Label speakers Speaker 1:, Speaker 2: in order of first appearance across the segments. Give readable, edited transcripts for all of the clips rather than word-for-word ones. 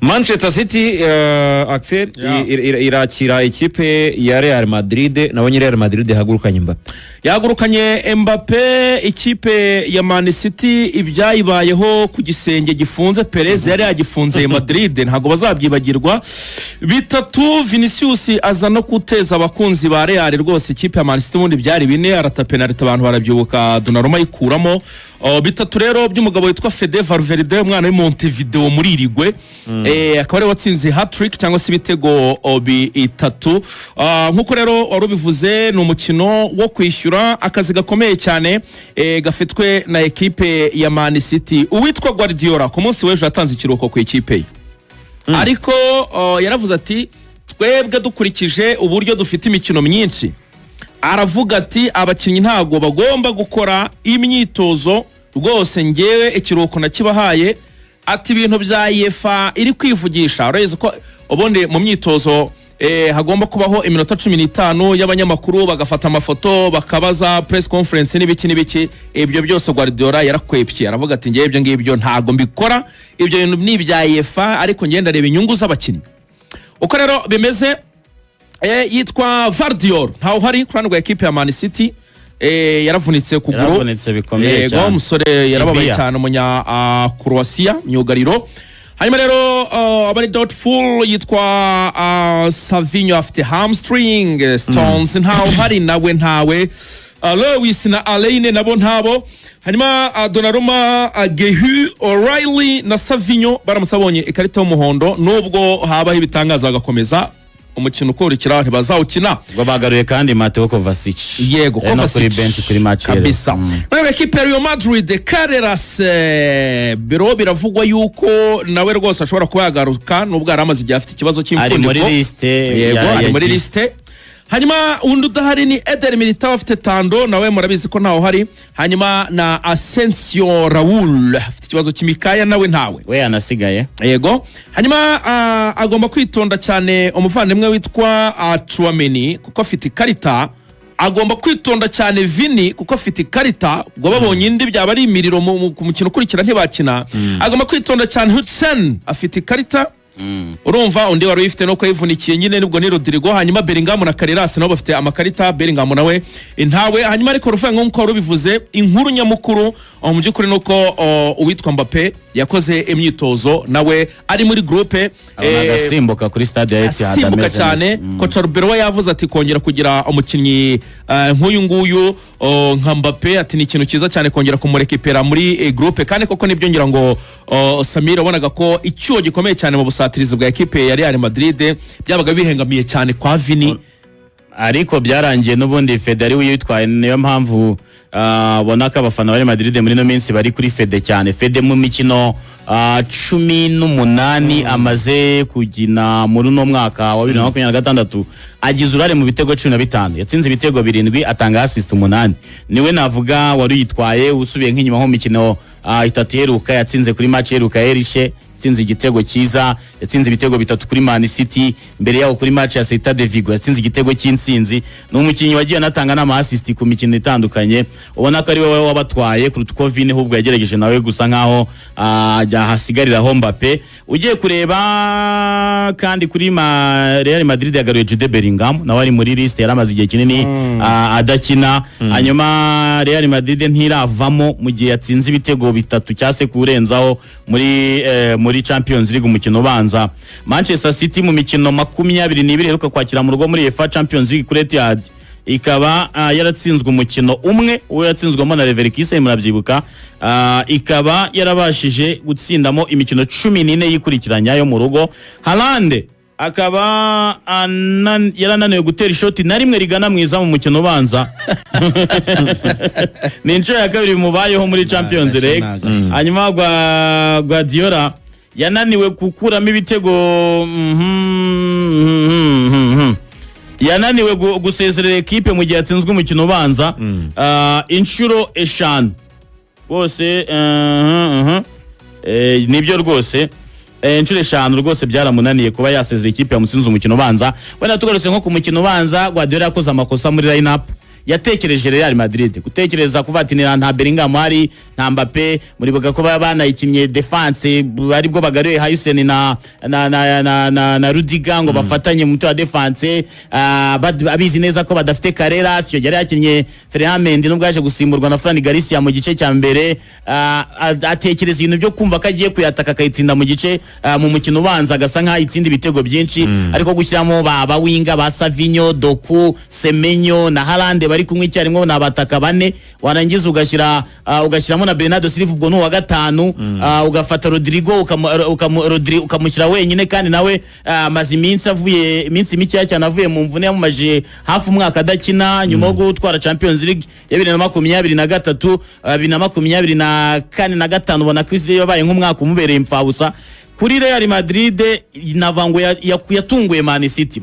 Speaker 1: Manchester City Axel irakira ikipe ya Real Madrid. Nabonye Real Madrid yahagurukanye Mbappe.
Speaker 2: Yahagurukanye Mbappe, ikipe ya Man City ibyayibayeho ku gisenge gifunze. Perez yari yagifunze Madrid, ntago bazabyibagirwa. Bitatu Vinicius aza no guteza abakunzi ba Real rwose. Ikipe ya Man City ubundi byari bine, arata penalty abantu barabyibuka, Donnarumma yikuramo. Bitatu rero by'umugabo witwa Fede Valverde, umwana wa Montevideo muri Irigwe. Akaba ari watsinze hat-trick cyangwa se ibitego bitatu. Nkuko rero warubivuze, ni umukino wo kwishyura, akazi gakomeye cyane gafitwe na ekipe ya Man City. Uwitwa Guardiola ku munsi w'ejo yatanze ikiruhuko ku ikipe ye, ariko yaravuze ati twebwe dukurikije uburyo dufite imikino myinshi, aravuga ati abakinnyi ntago bagomba gukora imyitozo rwose, ngewe ikiruhuko nakibahaye. Ati ibintu bya UEFA iri kwivugisha, ureze ko ubundi mu myitozo hagomba kubaho iminota 15 y'abanyamakuru bagafata amafoto bakabaza press conference n'ibiki. Ibyo byose Guardiola yarakwepye, aravuga ati ngewe ibyo ngibyo ntago mbikora, ibyo bintu ni bya UEFA, ariko ngenda reba inyungu z'abakinnyi. Uko rero bimeze, yitwa Vardiol ntaho hari kurandwa ekipe ya Man City. Yaravunitse kuguru,
Speaker 3: yaravunitse bikomeye cyane.
Speaker 2: Umusore yarababaye cyane, umunya Croatia myugariro. Hanyuma rero abari doubtful yitwa Savinho afite hamstring stones, ntaho hari nawe ntawe. Lewis na Alaine nabo ntabo. Hanyuma Donnarumma, Gehu, O'Reilly na Savinho baramutse abonye ikarita y'umuhondo, nubwo habaho ibitangaza bagakomeza umukino ukurikira ntibazawukina.
Speaker 3: Ngo bagaruye kandi Mateo Kovacic.
Speaker 2: Yego, Kovacic
Speaker 3: kuri bench kuri match
Speaker 2: kabisa. Nawe ekipe ya Real Madrid, Carreras biro biravugwa yuko nawe rwose ashobora kuba yagaruka, nubwo aramaze igihe afite ikibazo cy'imfuniko.
Speaker 3: Ari muri liste.
Speaker 2: Yego, ari muri liste. Hanyuma undi udahari ni Eder Militao afite tando, nawe murabizi ko ntaho hari. Hanyuma na Asensio Raul afite ikibazo cy'imikaya, nawe ntawe.
Speaker 3: We anasigaye.
Speaker 2: Yego. Hanyuma agomba kwitonda cyane umuvandimwe witwa Chouameni kuko afite ikarita. Agomba kwitonda cyane Vini kuko afite ikarita. Ubwo babonye indi byaba ari imiriro mu mukino ukurikira ntibakina. Agomba kwitonda cyane Hudson afite ikarita. Urumva undi wari wifite no kwivunikiye nyine nibwo ni Rodrigo. Hanyuma Berhgam na Carreras nabo bafite amakarita. Berhgam nawe ntawe. Hanyuma ariko ruvuga nko rubivuze, inkuru nyamukuru mu by'ukuri nuko uwitwa Mbappe yakoze imyitozo, nawe ari muri groupe.
Speaker 3: Agasimbuka kuri stade ya Etihad
Speaker 2: ameze cyane. Coach Ruberwa yavuze ati kongera kugira umukinnyi nk'uyu nguyu nka Mbappe ati ni ikintu cyiza cyane kongera kumurekipera muri groupe, kandi koko nibyo ngira ngo Samir abonaga ko icyuho gikomeye cyane mu busatirizi bwa ekipe ya Real Madrid byabaga bihengamiye cyane kwa Vini,
Speaker 3: ariko byarangiye n'ubundi Fede witwaye. Niyo mpamvu bona ko abafana bari Madrid muri no minsi bari kuri Fede cyane. Fede mu mikino 18 amaze kugina muri no mwaka wa 2026 agize urare mu bitego 15, yatsinze ibitego 7, atanga assist 8. Niwe navuga wari yitwaye. Usubiye nk'inyuma ho mikino itatu heruka, yatsinze kuri match heruka Erishe, yatsinze igitego cyiza, yatsinze ibitego 3 kuri Man City. Mbere yaho kuri match ya Celta de Vigo yatsinze igitego cy'insinzi. N'umukinnyi wagiye anatanga n'ama assist ku mikino itandukanye. Ubona ko ari wowe wabatwaye kuruta uko Vini ahubwo yagerageje nawe gusa nkaho hasigariraho Mbappe. Ugiye kureba kandi kuri Real Madrid yagaruye Jude Berhgam, nawe ari muri liste, yaramaze igihe kinini adakina. Hanyuma Real Madrid ntiravamo mu gihe yatsinze ibitego 3 cyase kurenzaho muri Champions League umukino ubanza. Manchester City mu mikino 22 heruka kwakira mu rugo muri UEFA Champions League kuri Etihad ikaba yaratsinzwe umukino umwe, uwo yatsinzwemo na Leverkusen murabyibuka. Ikaba yarabashije gutsindamo imikino 14 yikurikiranya yo mu rugo. Haaland akaba yarananiwe gutera ishoti na rimwe rigana mwiza mu mukino ubanza. Ni inshuro ya kabiri mubayeho muri Champions League. Hanyuma Guardiola yananiwe gukuramo ibitego, yananiwe gusezerera ekipe mu gihe yatsinzwe umukino ubanza inshuro 5 bose. Nibyo rwose inshuro 5 rwose byaramunaniye kuba yasezerera ekipe yamutsinze umukino ubanza. Wenda tugarutse nko ku mukino ubanza, Guardiola yakoze amakosa muri line up. yatekereje Real Madrid gutekereza kuva ati nta Berhgam hari nta Mbappe muri baga ko banayikinye defense aribwo bagaruye Hysén na Rudiger ngo bafatanye mu wa defense abizi neza ko badafite Carreras yari yakinye Ferland nubwo yaje gusimburwa na Fran Garcia mu gice cya mbere atekereza ibintu byo kumva ko agiye kuyataka akayitsinda mu gice mu mukino ubanza agasa nkaho itsinda ibitego byinshi ariko gushyiramo ba winga ba Savinho Doku Semenyo na Haaland bari kumwe icyarimwe n'abataka bane warangiza ugashyiramo na Bernardo Silva ubwo n'uwa gatanu ugafata Rodrigo ukamushyira wenyine kandi nawe amaze iminsi mike cyane avuye mu mvune yamumaje hafi umwaka adakina nyuma yo gutwara Champions League ya 2023 2024 na 5 ubona ko yabaye nk'umwaka umubereye impfabusa kuri Real Madrid navango yatunguye Man City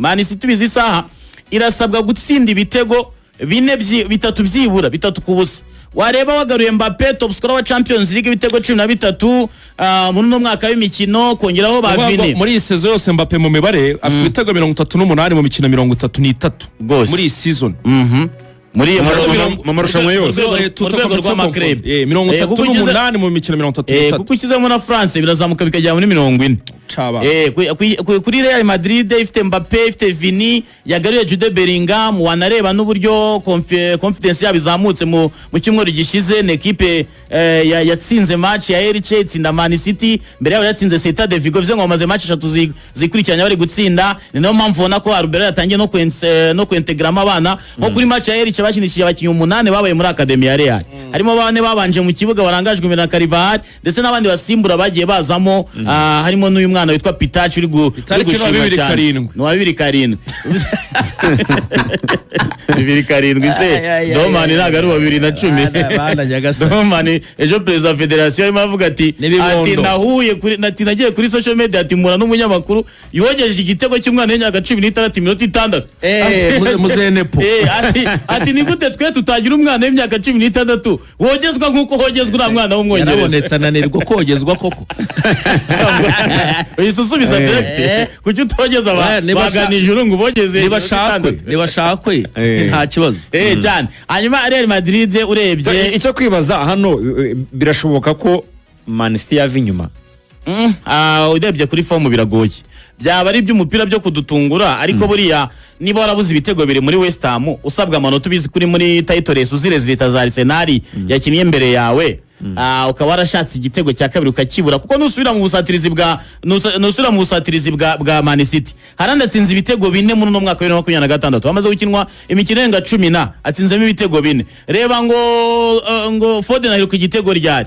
Speaker 3: bizi saha irasabwa gutsinda ibitego bitatu byibura bitatu kubusa wareba wagaruye Mbappe top scorer wa Champions League ibitego 13 muri no mwaka w'imikino kongeraho bavine
Speaker 2: muri iyi season yose Mbappe mu mibare afite ibitego 38 mu mikino 33 muri iyi season
Speaker 3: muri
Speaker 1: mu marushanwa yose
Speaker 3: urwego rw'amakreb
Speaker 2: 38 mu mikino 33
Speaker 3: kuko ukizemo na France birazamuka bikajya muri 40 kuri Real Madrid ifite Mbappe ifite Vini yagaruye Jude Berhgam wanareba n'uburyo confidence yabo izamutse mu cyumweru gishize n'equipe yatsinze match ya Elche itsinda Man City mbere yabo yatsinze Celta de Vigo bivuze ngo bamaze match 3 zikurikiranye bari gutsinda niyo mpamvu ubona ko Albert yatangiye no kuintegrama abana nko kuri match ya Elche bashinishije abakinnyi 8 babaye muri Academy ya Real harimo bane babanje mu kibuga barangajwe imbere na Carvajal ndetse n'abandi basimbura bagiye bazamo harimo n'uyu mwana witwa Pitachi uri gushima cyane no 2-7 2-7 se Domani nagaru 2010 Domani ejo president wa federation arimo avuga ati nahuye kuri nagiye kuri social media ati mura n'umunyamakuru yogeje igitego cy'umwana w'imyaka 16 minota 6
Speaker 2: muzenepo
Speaker 3: ati ni gute twe tutagira umwana w'imyaka 16 wogezwa nkuko hogezwa na mwana w'umwongereza
Speaker 2: yarabonetse ananirwa kogezwa koko
Speaker 3: isusubiza direct kuki utogeza baganije urungu ubogeze
Speaker 2: nibashakwe nta kibazo
Speaker 3: cyane hanyuma Real Madrid urebye
Speaker 1: icyo kwibaza hano birashoboka ko Man City yava inyuma
Speaker 3: urebye kuri form biragoye byaba ari by'umupira byo kudutungura ariko buriya niba warabuze ibitego biri muri West Ham usabwa amanota ubizi kuri muri title race uzirezita za Arsenal yakiniye mbere yawe ukaba warashatse igitego cya kabiri ukakibura kuko nusubira mu busatirizi bwa Man City Haaland atsinze ibitego 4 muri no mwaka wa 2026 bamaze gukinwa imikino yenga 10 atsinzemo ibitego 4 reba ngo Foden ari ku igitego ryari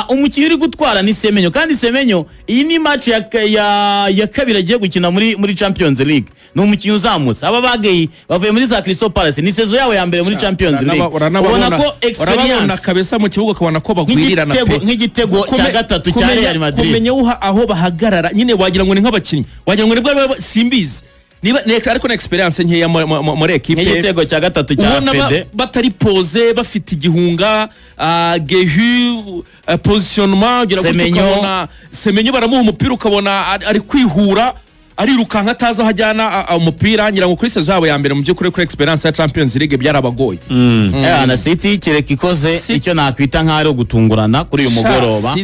Speaker 3: umukinnyi uri gutwara ni Semenyo kandi Semenyo iyi ni match ya kabiri agiye gukina muri Champions League ni umukinnyi uzamutse aba bageye bavuye muri za Crystal Palace ni sezo yawe ya mbere muri Champions League ubona ko experience
Speaker 2: kabisa mu kibuga kubona ko bagwirirana pe
Speaker 3: nk'igitego cya gatatu cya Real Madrid
Speaker 2: kumenya aho bahagarara nyine wagira ngo ni nk'abakinnyi wagira ngo nibwo simbizi niba ariko na experience nkeya muri equipe
Speaker 3: nk'igitego cya gatatu cya Fede
Speaker 2: batari pose bafite igihunga gehu positionnement ugira gukubona Semenyo baramuha umupira ukabona ari kwihura arirukanka ataza hajyana umupira ngira ngo kuri sezo yabo ya mbere mu by'ukuri kuri experience ya Champions League byarabagoye
Speaker 3: na City kireka ikoze icyo nakwita nk'ari gutungurana kuri uyu mugoroba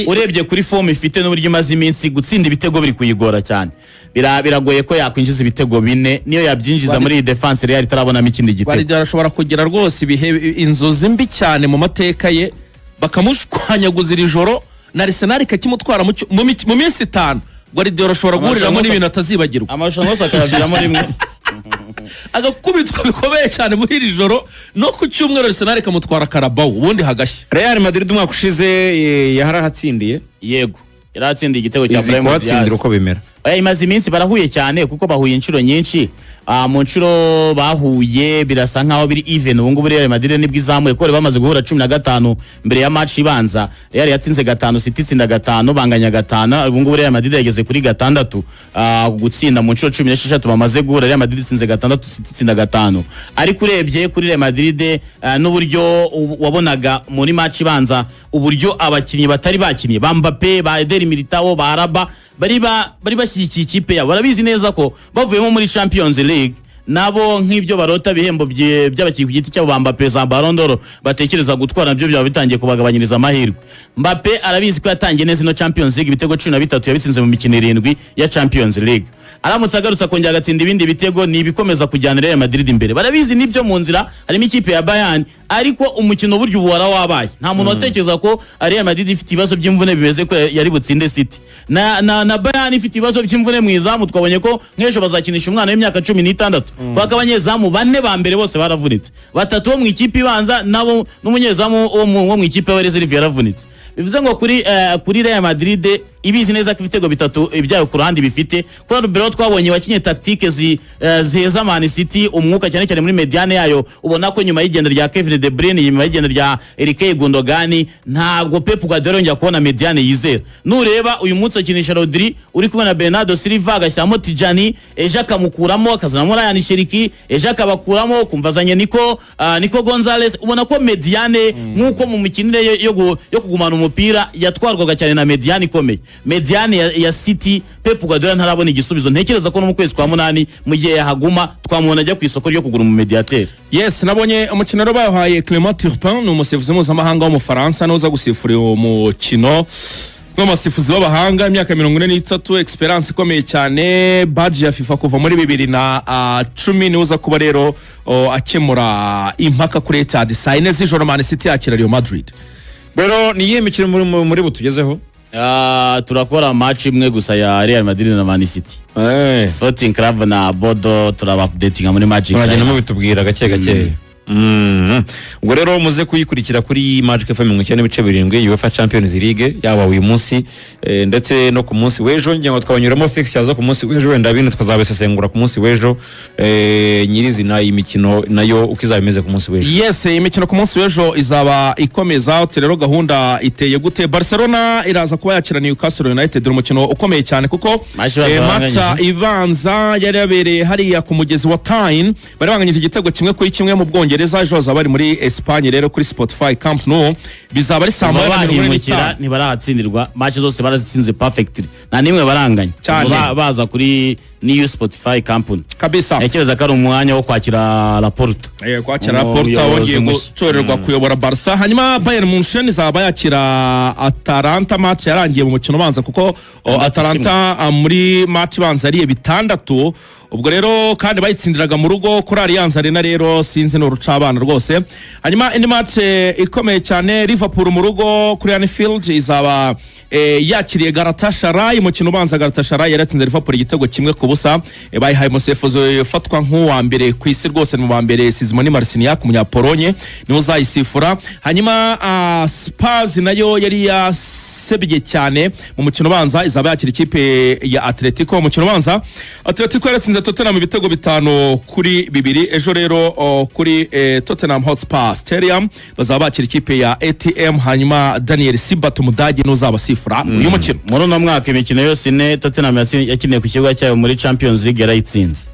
Speaker 3: urebye kuri form ifite n'uburyo imaze iminsi gutsinda ibitego biri kuyigora cyane biragoye ko yakwinjiza ibitego 4 niyo yabyinjiza muri defense Real itarabonamo ikindi gitego
Speaker 2: bari arashobora kugira rwose ibihe inzozi mbi cyane mu mateka ye bakamushwanyaguza iri joro na Arsenal kakimutwara mu minsi 5 Guardiola ashobora guhuriramo n'ibintu atazibagirwa
Speaker 3: amashusho yose akayaviramo rimwe
Speaker 2: agakubitwa bikomeye cyane muri iri joro no ku cyumweru Arsenal kamutwara Carabao ubundi hagashya
Speaker 1: Real Madrid umwaka ushize yarahatsindiye
Speaker 3: yego yaratsindiye igitego cya Brahim
Speaker 1: Diaz uko bimera
Speaker 3: imaze iminsi barahuye cyane kuko bahuye inshuro nyinshi mu nshuro bahuye birasa nkaho biri even ubu ngubu Real Madrid nibwo izamuye ko bamaze guhura 15 mbere ya match ibanza Real yatsinze 5 City itsinda 5 banganya 5 ubu ngubu Real Madrid yageze kuri 6 gutsinda mu nshuro 16 bamaze guhura Real Madrid itsinze 6 City itsinda 5 ariko urebye kuri Real Madrid n'uburyo wabonaga muri match ibanza uburyo abakinnyi batari bakinnye ba Mbappe ba Eder Militao ba Araba bari bashyigikiye ikipe yabo barabizi neza ko bavuyemo muri Champions League nabo nk'ibyo barota bihembo by'abakinnyi ku giti cyabo ba Mbappe za Ballon d'Or batekereza gutwara nabyo byaba bitangiye kubagabanyiriza amahirwe. Mbappe arabizi ko yatangiye neza ino Champions League ibitego 13 yabitsinze mu mikino 7 ya Champions League. Aramutse agarutse akongera agatsinda ibindi bitego ni ibikomeza kujyana Real Madrid imbere. Barabizi nibyo mu nzira harimo ikipe ya Bayern ariko umukino buryo ubu warawabaye. Nta muntu watekereza ko Real Madrid ifite ibibazo by'imvune bimeze ko yari butsinde City. Na Bayern ifite ibibazo by'imvune mu izamu twabonye ko nk'ejo bazakinisha umwana w'imyaka 16 kwa kabanyezamu bane ba mbere bose baravunitse. Batatu bo mu ikipe ibanza nabo n'umunyezamu wo mu ikipe ya Reserve yaravunitse. Bivuze ngo kuri Real Madrid ibizi neza ko ibitego bitatu ibyayo ku ruhande bifite kuri Rubero twabonye wakinye tactique ziheza Man City umwuka cyane cyane muri mediane yayo ubona ko nyuma y'igenda rya Kevin De Bruyne nyuma y'igenda rya Eric Gundogan ntabwo Pep Guardiola yongera kubona mediane yizera nureba uyu munsi akinisha Rodri uri kumwe na Bernardo Silva agashyamo Tijani ejo akamukuramo akazanamo Ryan Cherki ejo akabakuramo kumvazanye Nico Gonzalez ubona ko mediane nkuko mu mikinire yo kugumana umupira yatwarwaga cyane na mediane ikomeye mediane ya City Pep Guardiola ntarabona igisubizo ntekereza ko no mu kwezi kwa 8 mu gihe yahaguma twamubona ajya ku isoko ryo kugura mu mediateur.
Speaker 2: Yes, nabonye umukino rero bahaye Clément Turpin ni umusifuzi mpuzamahanga wo mu Faransa noza gusifura umukino n'amasifuzi b'abahanga imyaka 43 experience ikomeye cyane badge ya FIFA kuva muri 2010 niuza kuba rero akemura impaka kuri Etihad Saine z'ijoro Man City yakira Real Madrid.
Speaker 1: Bero ni yihe mikino muri butugezeho?
Speaker 3: Turakora match imwe gusa ya Real Madrid na Man City. Sporting Club na Bodo turaba-updatinga muri match.
Speaker 1: Uragenda mu bitubwira gake. Ubwo rero muze kuyikurikira kuri Magic FM 97 UEFA Champions League yaba uyu munsi ndetse no ku munsi w'ejo ngira twabanyuramo fixtures zo ku munsi w'ejo wenda bine twazabesesengura ku munsi w'ejo nyirizina imikino nayo ukizabimeze ku munsi w'ejo.
Speaker 2: Yes, imikino ku munsi w'ejo izaba ikomeza rero gahunda iteye gute. Barcelona iraza kuba yakira Newcastle United umukino ukomeye cyane kuko match ibanza yari yabereye hariya ku mugezi wa Tyne bari banganyije igitego kimwe kuri kimwe mu Bwongereza ejo zabari muri Espagne rero kuri Spotify Camp Nou bizaba ari saa
Speaker 3: 8 ntibarahatsindirwa match zose barazitsinze perfectly nta nimwe baranganya baza kuri New Spotify Camp Nou
Speaker 2: kabisa.
Speaker 3: Ekereza ko ari umwanya wo kwakira Laporta
Speaker 2: kwakira Laporta wongeye gutorerwa kuyobora Barca. Hanyuma Bayern Munchen izaba yakira Atalanta match yarangiye mu mukino ubanza kuko Atalanta muri match ibanza ari 6 ubwo rero kandi bayitsindiraga mu rugo kuri Allianz Arena rero sinzi no rucabana rwose. Hanyuma indi match ikomeye cyane Liverpool mu rugo kuri Anfield izaba yakiriye Galatasaray umukino ubanza Galatasaray yaratsinze Liverpool igitego kimwe ku busa bayihaye umusifuzi ufatwa nk'uwa mbere ku isi rwose mu bambere Simone Marciniak umunyapolonye niwe uzayisifura. Hanyuma Spurs nayo yari yasebye cyane mu mukino ubanza izaba yakira ikipe ya Atletico umukino ubanza Atletico yaratsinze Tottenham ibitego 5-2 ejo rero kuri Tottenham Hotspur Stadium bazaba bakira ikipe ya ATM. Hanyuma Daniel Sibat umudage n'uzabasifura uyu mukino
Speaker 3: muri uno mwaka imikino yose ine Tottenham yakiniye ku kibuga cyayo muri Champions League yarayitsinze.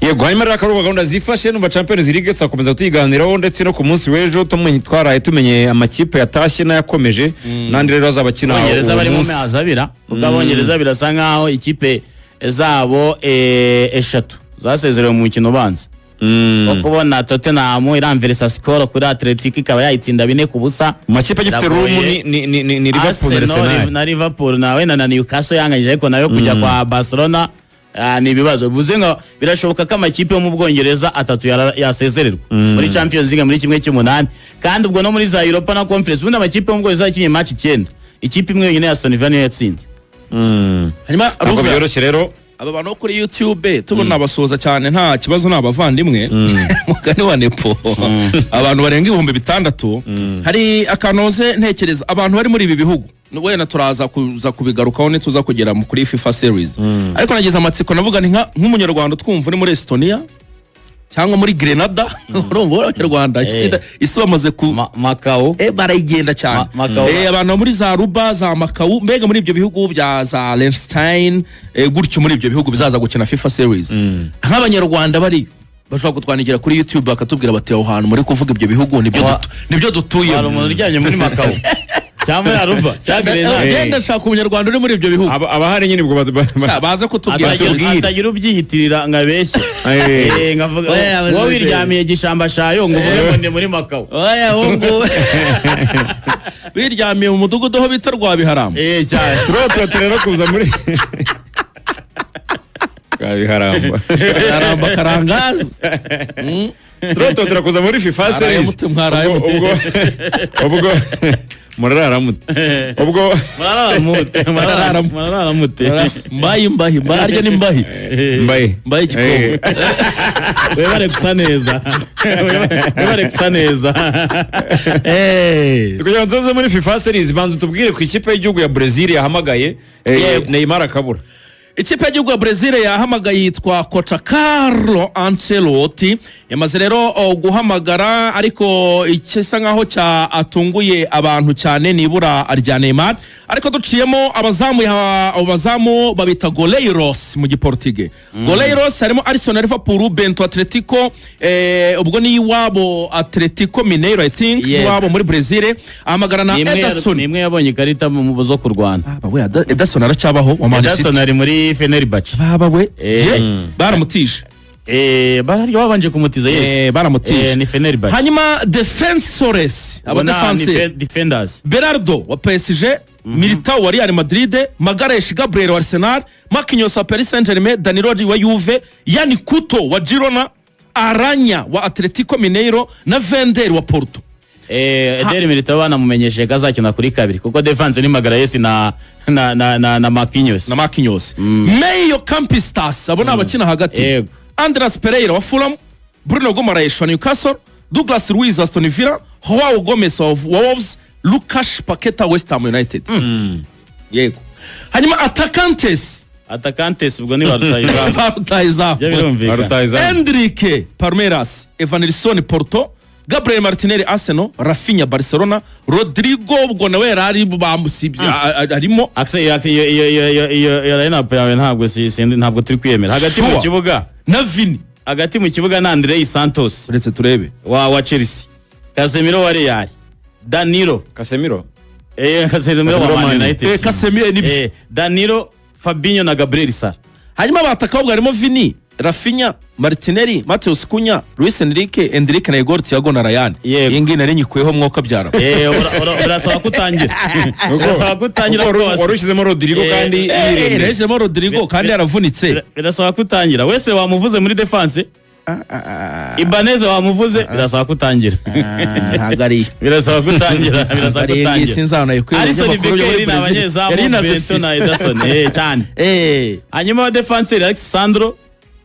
Speaker 1: Yego hanyuma rero akaruba gahunda zifashe numva Champions League tsakomeza tuyiganiraho ndetse no ku munsi w'ejo twaraye tumenye amakipe yatashye n'ayakomeje nandi rero azabakina
Speaker 3: Abongereza bari mu mezi abira ubwabongereza birasa nkaho ikipe zabo eshatu zasezerewe mu mukino ubanza kubona Tottenham iramveresa score kuri Atletico ikaba yayitsinda 4-0
Speaker 1: makipe agifite room ni Liverpool
Speaker 3: na Liverpool nawe na Newcastle yanganyije ariko nayo kujya kwa Barcelona ni ibibazo bivuze ngo birashoboka ko amakipe yo mu Bwongereza 3 yasezererwa muri Champions League muri kimwe cy'umunani kandi ubwo no muri za Europa na Conference ubundi amakipe yo mu Bwongereza yakinye match 9 ikipe imwe yonyine ya Aston Villa yatsinze.
Speaker 2: Hanyuma
Speaker 1: byoroshye rero
Speaker 2: aba bantu kuri YouTube tubona abasoza cyane nta kibazo nabavandimwe mugani wa Nepo abantu barenga 6,000 hari akanoze ntekereza abantu bari muri ibi bihugu wenda turaza kuza kubigarukaho ne tuza kugera kuri FIFA series ariko nageze amatsiko navuga ni nk'umunyarwanda twumva uri muri Estonia cyangwa muri Grenada urumva abanyarwanda isi bamaze ku
Speaker 3: Macau
Speaker 2: barayigenda cyane abantu muri za Aruba za Macau mbega muri ibyo bihugu bya za Liechtenstein gutyo muri ibyo bihugu bizaza gukina FIFA series nk'abanyarwanda bari bashobora kutwandikira kuri YouTube bakatubwira bati aho hantu muri kuvuga ibyo bihugu nibyo dutuye
Speaker 3: hari umuntu uryanye muri Macau cyangwa yaruba
Speaker 2: genda shaka umunyarwanda uri muri ibyo bihugu
Speaker 1: abahari nyine ubwo
Speaker 2: baze kutubwira
Speaker 3: atagira ubyihitirira ngabeshye ngavuga wowe wiryamiye gishamba shayo ngo uvuge ngo ndi muri Makao
Speaker 2: oya ngo wiryamiye mu mudugudu aho bita Rwabiharamba
Speaker 3: cyane
Speaker 1: turero kuza muri Rwabiharamba
Speaker 2: Rwabiharamba Karangazi
Speaker 1: turakuza muri FIFA series ubwo muraramute ubwo
Speaker 3: muraramute
Speaker 2: mbayi barya ni mbayi igikombe
Speaker 3: webare gusa neza
Speaker 1: kugira ngo nzoze muri FIFA series banza tubwire ku ikipe y'igihugu ya Brazil yahamagaye Neymar akabura.
Speaker 2: Ikipe y'igihugu ya Brazil yahamagaye yitwa Coach Carlo Ancelotti yamaze rero guhamagara ariko ikisa nkaho atunguye abantu cyane nibura arya Neymar ariko duciyemo abazamu babita goleiros mu giportige. Goleiros harimo Alisson Liverpool, Bento Atletico, ubwo ni iwabo Atletico Mineiro I think iwabo muri Brazil ahamagara na Ederson.
Speaker 3: Nimwe yabonye ikarita mu zo kurwana.
Speaker 2: Ederson aracyabaho wa Man City.
Speaker 3: Ederson ari muri Fenerbahce.
Speaker 2: Baba we baramutije
Speaker 3: bararyo babanje kumutiza
Speaker 2: baramutije
Speaker 3: ni Fenerbahce.
Speaker 2: Hanyuma defensores
Speaker 3: defenders
Speaker 2: Berardo wa PSG, Militao wa Real Madrid, Magaresh Gabriel wa Arsenal, Marquinhos wa Paris Saint-Germain, Danilo wa Juve, Yani Kuto wa Girona, Aranya wa Atletico Mineiro na Vender wa Porto.
Speaker 3: Eder Militao banamumenyeshe kazakina kuri kabiri kuko defense ni Magaresh na Marquinhos. Meio Campistas abona abakina hagati. Andreas Pereira wa Fulham, Bruno Guimaraes wa Newcastle, Douglas Luiz wa Aston Villa, Joao Gomes wa Wolves, Lucas Paqueta West Ham United. Yego. Hanyuma atakantes ubwo ni Barutayizamu. Enrique Palmeiras, Evanilson Porto, Gabriel Martinelli Arsenal, Rafinha Barcelona, Rodrigo ubwo nawe yarari bamusibye arimo ntabwo turi kwiyemera hagati mu kibuga
Speaker 2: na Vini
Speaker 3: hagati mu kibuga na Andrei Santos
Speaker 2: uretse turebe
Speaker 3: wa Chelsea, Casemiro wa Real, Danilo
Speaker 1: Casemiro
Speaker 3: wa Man United,
Speaker 2: Casemiro ni
Speaker 3: Danilo, Fabinho na Gabriel Sara.
Speaker 2: Hanyuma batakabwa harimo Vini, Rafinha, Martinelli, Matheus Cunha, Luis Enrique na Igor Thiago na Ryan. Ingi nari nyikuyeho mwuka byara.
Speaker 3: Birasaba kutangira.
Speaker 1: Warushyizemo Rodrigo kandi
Speaker 2: yarashizemo Rodrigo kandi yaravunitse.
Speaker 3: Birasaba kutangira. Wese wamuvuze muri defense. Ibanez wamuvuze birasaba kutangira.
Speaker 2: Hagari.
Speaker 3: Birasaba kutangira.
Speaker 2: Sinzana yikuye.
Speaker 3: Alisson Becker na abanyezamu Bento na Ederson cyane. Hanyuma defense Alexandro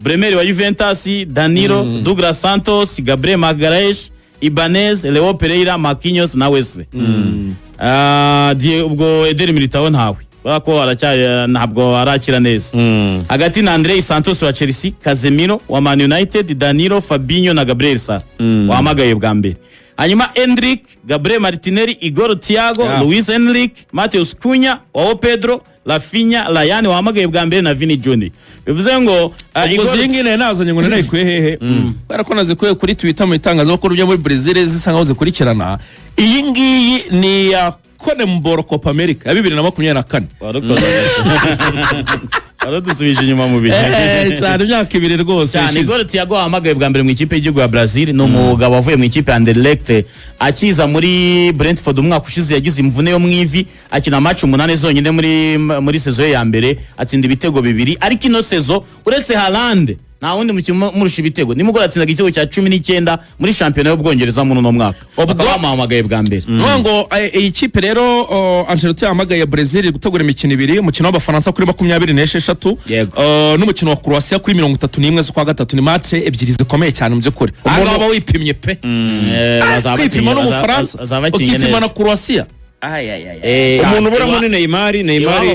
Speaker 3: Bremer wa Juventus, Danilo, Douglas Santos, Gabriel Magalhaes, Ibanez, Leo Pereira, Marquinhos na Wesley. Ubwo Eder Militao ntawe bako ntabwo arakira neza. Hagati na Andrei Santos wa Chelsea, Casemiro wa Man United, Danilo, Fabinho na Gabriel Sara wahamagaye bwa mbere. Hanyuma Endrick, Gabriel Martinelli, Igor Thiago, Luis Enrique, Matheus Cunha, Pedro, Rafinha, Ryan wahamagaye bwa mbere na Vini Junior. Bivuze ngo
Speaker 2: Igor zingine nazanye ngo narayikuye hehe barako nazikuye kuri Twitter mu itangazamakuru byo muri Brazil zisa nkaho zikurikirana. Iyi ngiyi ni ya Conmebol Copa America ya 2024.
Speaker 3: Aradusubije inyuma mu bihe
Speaker 2: cyane imyaka 2 rwose.
Speaker 3: Cyane Igor Thiago wahamagaye bwa mbere mu ikipe y'igihugu ya Brazil no mugabo wavuye mu ikipe Anderlecht akiza muri Brentford umwaka ushize yagize imvune yo mu ivi akina match 8 zonyine muri saison ya mbere atsinda ibitego 2 ariko ino saison uretse Haaland nta wundi mukino murusha ibitego nimugora atsindaga igitego cya 19 muri shampiyona y'Ubwongereza muri no mwaka bamuhamagaye bwa mbere.
Speaker 2: Ngo iyi kipe rero Ancelotti yahamagaye Brazil gutegura imikino 2 umukino w'Abafaransa kuri 26 n'umukino wa Croatia kuri 31 z'ukwa gatatu ni match ebyiri zikomeye cyane mu by'ukuri. Aba wipimye pe bazabapima no mu Faransa ukipima na Croatia.
Speaker 1: Umuntu ubura muri Neymar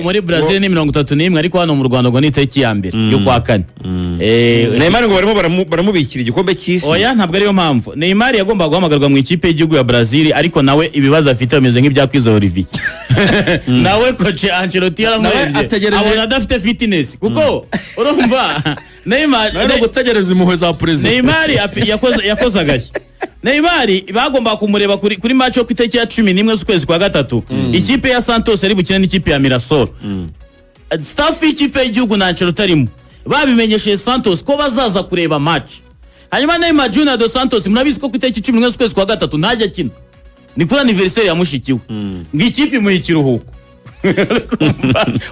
Speaker 3: muri Brazil ni 31 ariko hano mu Rwanda ngo ni itariki ya mbere yo kwa kane.
Speaker 1: Neymar ngo barimo baramubikira igikombe cy'isi.
Speaker 3: Oya ntabwo ariyo mpamvu. Neymar yagomba guhamagarwa mu ikipe y'igihugu ya Brazil ariko nawe ibibazo afite bimeze nk'ibyakwiza Olivier. Nawe coach Ancelotti yaramwebye abona adafite fitness kuko urumva Neymar
Speaker 2: no gutegereza impuhwe za president.
Speaker 3: Neymar yakoze agashya Neymar bagomba kumureba kuri match yo ku itariki ya 11 z'ukwezi kwa gatatu. Ikipe ya Santos yari bukina n'ikipe ya Mirasol. Staff y'ikipe y'igihugu na Ancelotti arimo babimenyesheje Santos ko bazaza kureba match. Hanyuma Neymar Junior dos Santos murabizi ko ku itariki 11 z'ukwezi kwa gatatu ntajya kina. Ni kuri anniversaire ya mushikiwe. Ng'ikipe mu ikiruhuko.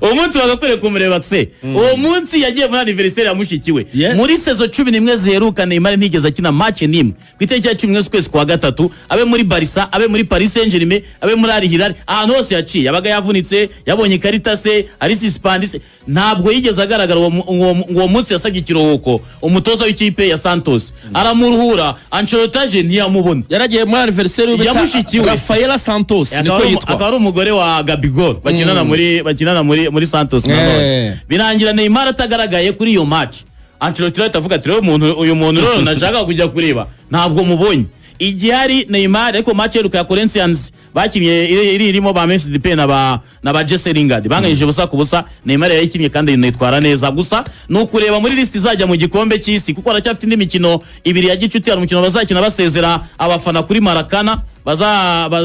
Speaker 3: Uwo munsi bagakwiriye kumureba se. Uwo munsi yagiye muri anniversaire ya mushikiwe. Muri sezo 11 ziheruka Neymar ntigeze akina match nimwe. Ku itariki ya 11 z'ukwezi kwa gatatu abe muri Barca, abe muri Paris Saint-Germain, abe muri Al Hilal, ahantu hose yaciye yabaga yavunitse, yabonye karita se, ari suspended se. Ntabwo yigeze agaragara uwo munsi yasabye ikiruhuko. Umutoza w'ikipe ya Santos aramuruhura, Ancelotti ntiyamubona.
Speaker 2: Yaragiye muri anniversaire
Speaker 3: y'umushikiwe
Speaker 2: Rafaela Santos niko yitwa.
Speaker 3: Akaba ari umugore wa Gabigol bakinana muri Santos nanone. Birangira Neymar atagaragaye kuri iyo match. Ancelotti atavuga ati uyu muntu rero nashaka kujya kureba ntabwo mubonye. Igihari Neymar ariko match ya Corinthians bakinye irimo ba Memphis Depay na ba Jesse Lingard banganyije busa ku busa. Neymar yayikinye kandi yitwara neza, gusa no kureba muri list izajya mu gikombe cy'isi kuko aracyafite indi mikino ibiri ya gicuti. Hari umukino bazakina basezera abafana kuri Maracana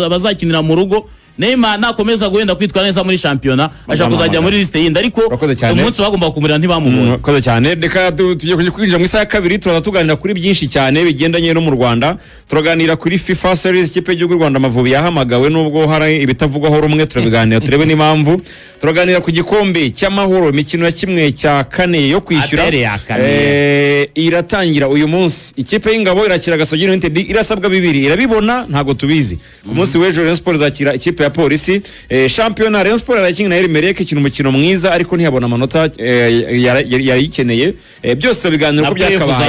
Speaker 3: bazakinira mu rugo. Neymar nakomeza guhenda kwitwara neza muri shampiyona ashaka kuzajya muri liste yindi, ariko umunsi bagomba kumurira ntibamubona.
Speaker 1: Koze cyane. Reka tujye kwinjira mu isaha kabiri turaza tuganira kuri byinshi cyane bigendanye no mu Rwanda. Turaganira kuri FIFA Series ikipe y'u Rwanda Amavubi yahamagawe nubwo hari ibitavugwaho rumwe, turabiganira turebe n'impamvu. Turaganira ku gikombe cy'amahoro imikino ya kimwe cya kane yo kwishyura iratangira uyu munsi. Ikipe y'ingabo irakira Gasogi United, irasabwa bibiri irabibona ntago tubizi. Ku munsi w'ejo Rayon Sports zakira ikipe ya Polisi. Championnat Rayon Sports arakinga na Elmerek ikina umukino mwiza ariko ntiyabona amanota yari yikeneye. Byose biganira ko byakabaye.